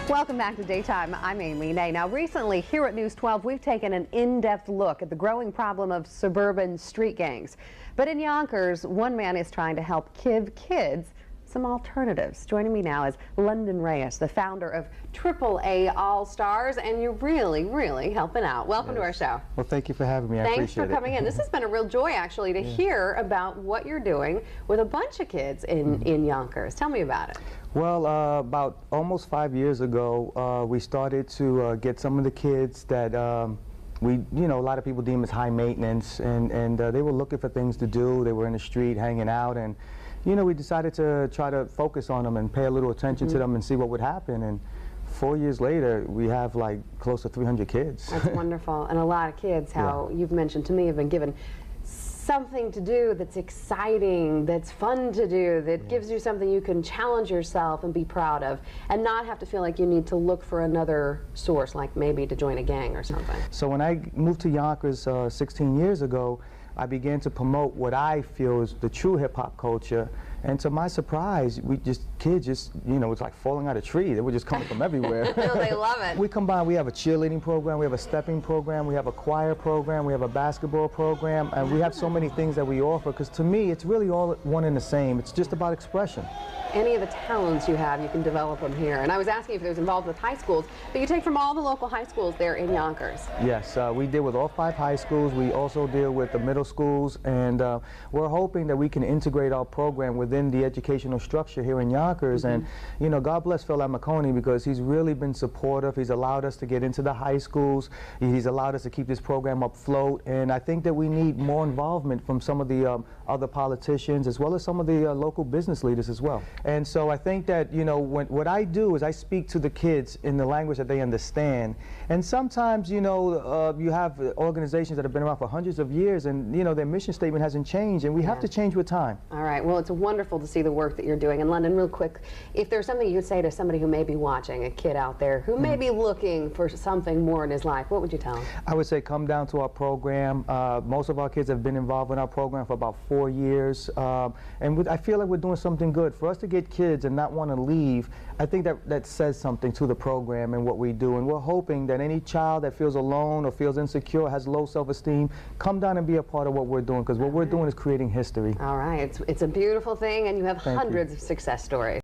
Welcome back to Daytime. I'm Amy Nay. Now, recently here at News 12, we've taken an in-depth look at the growing problem of suburban street gangs. But in Yonkers, one man is trying to help give kids some alternatives. Joining me now is Reyes, the founder of AAA All-Stars, and you're really helping out. Welcome to our show. Well, thank you for having me. I appreciate it. Thanks for coming in. This has been a real joy, actually, to hear about what you're doing with a bunch of kids in Yonkers. Tell me about it. Well, about almost 5 years ago, we started to get some of the kids that a lot of people deem as high maintenance, and they were looking for things to do. They were in the street hanging out, and we decided to try to focus on them and pay a little attention to them and see what would happen. And 4 years later, we have like close to 300 kids. That's wonderful. And a lot of kids, how you've mentioned to me, have been given something to do that's exciting, that's fun to do, that gives you something you can challenge yourself and be proud of, and not have to feel like you need to look for another source, like maybe to join a gang or something. So when I moved to Yonkers 16 years ago, I began to promote what I feel is the true hip-hop culture, and to my surprise, kids just, it's like falling out of a tree. They were just coming from everywhere. No, they love it. We combine, we have a cheerleading program, we have a stepping program, we have a choir program, we have a basketball program, and we have so many things that we offer, because to me, it's really all one and the same. It's just about expression. Any of the talents you have, you can develop them here. And I was asking if it was involved with high schools, but you take from all the local high schools there in Yonkers. Yes, we deal with all 5 high schools. We also deal with the middle schools, and we're hoping that we can integrate our program within the educational structure here in Yonkers. And God bless Phil Amicone, because he's really been supportive. He's allowed us to get into the high schools. He's allowed us to keep this program afloat, and I think that we need more involvement from some of the other politicians, as well as some of the local business leaders as well. And so I think that, what I do is I speak to the kids in the language that they understand. And sometimes, you have organizations that have been around for hundreds of years, and, their mission statement hasn't changed, and we have to change with time. All right. Well, it's wonderful to see the work that you're doing. And London, real quick, if there's something you'd say to somebody who may be watching, a kid out there who may be looking for something more in his life, what would you tell him? I would say come down to our program. Most of our kids have been involved in our program for about 4 years. And I feel like we're doing something good. For us to get kids and not want to leave, I think that says something to the program and what we do. And we're hoping that any child that feels alone or feels insecure, has low self-esteem, come down and be a part of what we're doing, because what we're doing is creating history. All right. It's a beautiful thing, and you have hundreds of success stories.